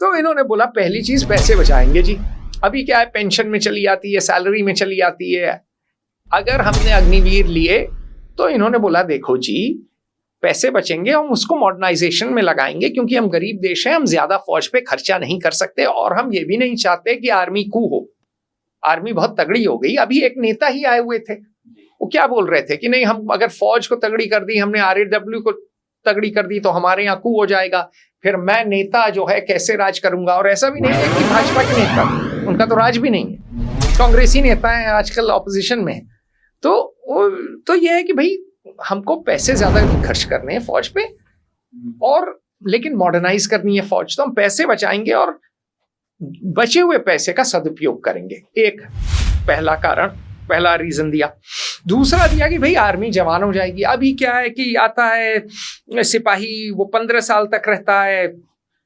तो इन्होंने बोला पहली चीज पैसे बचाएंगे जी। अभी क्या है, पेंशन में चली आती है, सैलरी में चली आती है। अगर हमने अग्निवीर लिए तो इन्होंने बोला देखो जी, पैसे बचेंगे, हम उसको मॉडर्नाइजेशन में लगाएंगे, क्योंकि हम गरीब देश हैं, हम ज्यादा फौज पे खर्चा नहीं कर सकते, और हम ये भी नहीं चाहते कि आर्मी कू हो। आर्मी बहुत तगड़ी हो गई। अभी एक नेता ही आए हुए थे, वो क्या बोल रहे थे कि नहीं, हम अगर फौज को तगड़ी कर दी, हमने RAW को तगड़ी कर दी, तो हमारे यहाँ कू हो जाएगा, फिर मैं नेता जो है कैसे राज करूंगा। और ऐसा भी नहीं है कि भाजपा के नेता, उनका तो राज भी नहीं है, कांग्रेसी नेता है, आजकल ऑपोजिशन में है। तो यह है कि भाई हमको पैसे ज्यादा नहीं खर्च करने हैं फौज पे, और लेकिन मॉडर्नाइज करनी है फौज, तो हम पैसे बचाएंगे और बचे हुए पैसे का सदुपयोग करेंगे। एक पहला कारण, पहला रीजन दिया। दूसरा दिया कि भाई आर्मी जवान हो जाएगी। अभी क्या है कि आता है सिपाही, वो 15 साल तक रहता है,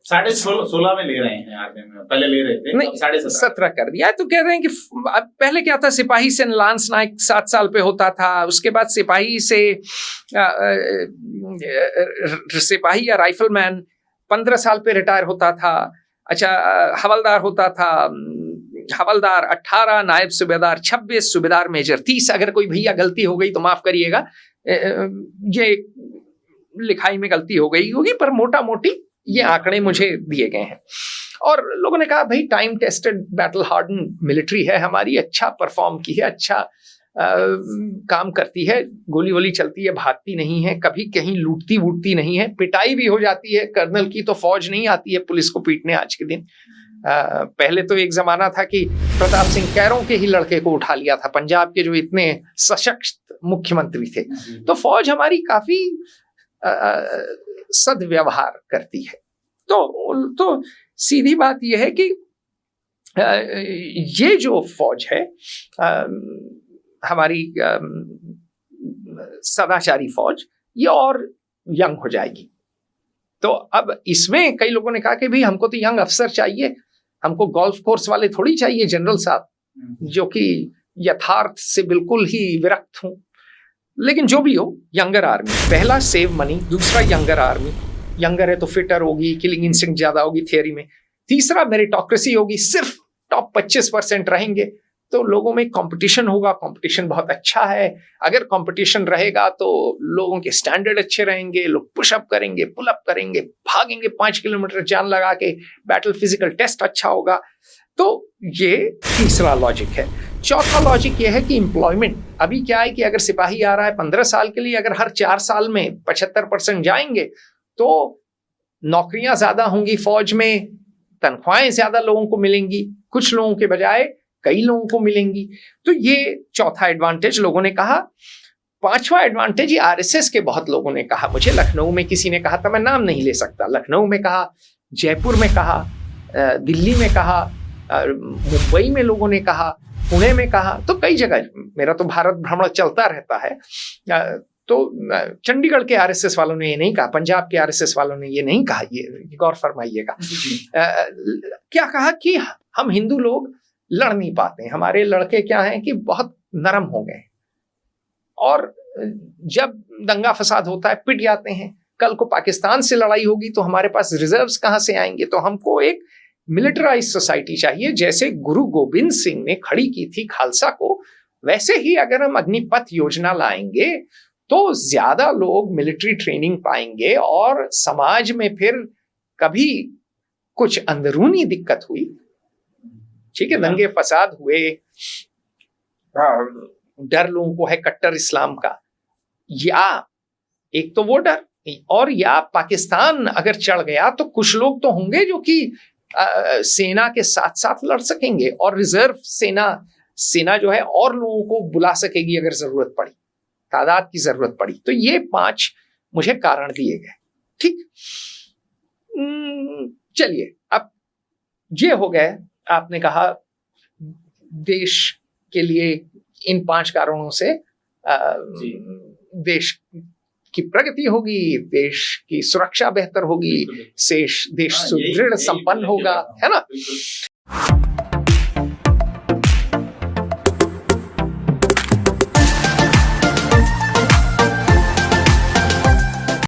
16.5 में ले रहे हैं आर्मी में, पहले ले रहे थे, नहीं 17.5 कर दिया है। तो कह रहे हैं कि पहले क्या था, सिपाही से लांस नायक 7 साल पे होता था, उसके बाद सिपाही से सिपाही या राइफलमैन 15 साल पे रिटायर होता था। अच्छा, हवलदार होता था, हवलदार 18, नायब सूबेदार 26, सूबेदार मेजर 30। अगर कोई भैया गलती हो गई तो माफ करिएगा, ये लिखाई में गलती हो गई होगी, पर मोटा मोटी ये आंकड़े मुझे दिए गए हैं। और लोगों ने कहा भाई time tested battle harden military है हमारी, अच्छा परफॉर्म की है, अच्छा काम करती है, गोली वोली चलती है, भागती नहीं है, कभी कहीं लूटती वूटती नहीं है, पिटाई भी हो जाती है कर्नल की तो फौज नहीं आती है पुलिस को पीटने आज के दिन। पहले तो एक जमाना था कि प्रताप सिंह कैरों के ही लड़के को उठा लिया था, पंजाब के जो इतने सशक्त मुख्यमंत्री थे। तो फौज हमारी काफी सद्व्यवहार करती है। तो सीधी बात यह है कि ये जो फौज है हमारी सदाचारी फौज, ये और यंग हो जाएगी। तो अब इसमें कई लोगों ने कहा कि भाई हमको तो यंग अफसर चाहिए, हमको गोल्फ कोर्स वाले थोड़ी चाहिए जनरल साहब, जो कि यथार्थ से बिल्कुल ही विरक्त हूं। लेकिन जो भी हो, यंगर आर्मी, पहला सेव मनी, दूसरा यंगर आर्मी, यंगर है तो फिटर होगी, किलिंग इंस्टिंक्ट ज्यादा होगी थियरी में, तीसरा मेरिटोक्रेसी होगी, सिर्फ टॉप 25% रहेंगे तो लोगों में कंपटीशन होगा, कंपटीशन बहुत अच्छा है। अगर कंपटीशन रहेगा तो लोगों के स्टैंडर्ड अच्छे रहेंगे, लोग पुशअप करेंगे, पुलअप करेंगे, भागेंगे 5 किलोमीटर जान लगा के, बैटल फिजिकल टेस्ट अच्छा होगा। तो ये तीसरा लॉजिक है। चौथा लॉजिक ये है कि एम्प्लॉयमेंट, अभी क्या है कि अगर सिपाही आ रहा है 15 साल के लिए, अगर हर 4 साल में 75% जाएंगे तो नौकरियां ज्यादा होंगी फौज में, तनख्वाहें ज्यादा लोगों को मिलेंगी, कुछ लोगों के बजाय कई लोगों को मिलेंगी। तो ये चौथा एडवांटेज लोगों ने कहा। पांचवा एडवांटेज ये RSS के बहुत लोगों ने कहा। मुझे लखनऊ में किसी ने कहा था, मैं नाम नहीं ले सकता, लखनऊ में कहा, जयपुर में कहा, दिल्ली में कहा, मुंबई में लोगों ने कहा, पुणे में कहा, तो कई जगह, मेरा तो भारत भ्रमण चलता रहता है। तो चंडीगढ़ के RSS वालों ने ये नहीं कहा, पंजाब के RSS वालों ने ये नहीं कहा, ये गौर फरमाइएगा। क्या कहा कि हम हिंदू लोग लड़ नहीं पाते, हमारे लड़के क्या हैं कि बहुत नरम हो गए, और जब दंगा फसाद होता है पिट जाते हैं। कल को पाकिस्तान से लड़ाई होगी तो हमारे पास रिजर्व्स कहां से आएंगे? तो हमको एक मिलिटराइज सोसाइटी चाहिए, जैसे गुरु गोविंद सिंह ने खड़ी की थी खालसा को, वैसे ही अगर हम अग्निपथ योजना लाएंगे तो ज्यादा लोग मिलिट्री ट्रेनिंग पाएंगे, और समाज में फिर कभी कुछ अंदरूनी दिक्कत हुई, ठीक है, दंगे फसाद हुए, डर लोगों को है कट्टर इस्लाम का, या एक तो वो डर, और या पाकिस्तान अगर चढ़ गया तो कुछ लोग तो होंगे जो कि सेना के साथ साथ लड़ सकेंगे, और रिजर्व सेना जो है और लोगों को बुला सकेगी अगर जरूरत पड़ी, तादाद की जरूरत पड़ी। तो ये 5 मुझे कारण दिए गए। ठीक, चलिए, अब ये हो गए, आपने कहा देश के लिए इन 5 कारणों से देश की प्रगति होगी, देश की सुरक्षा बेहतर होगी, देश सुदृढ़ संपन्न होगा, है ना।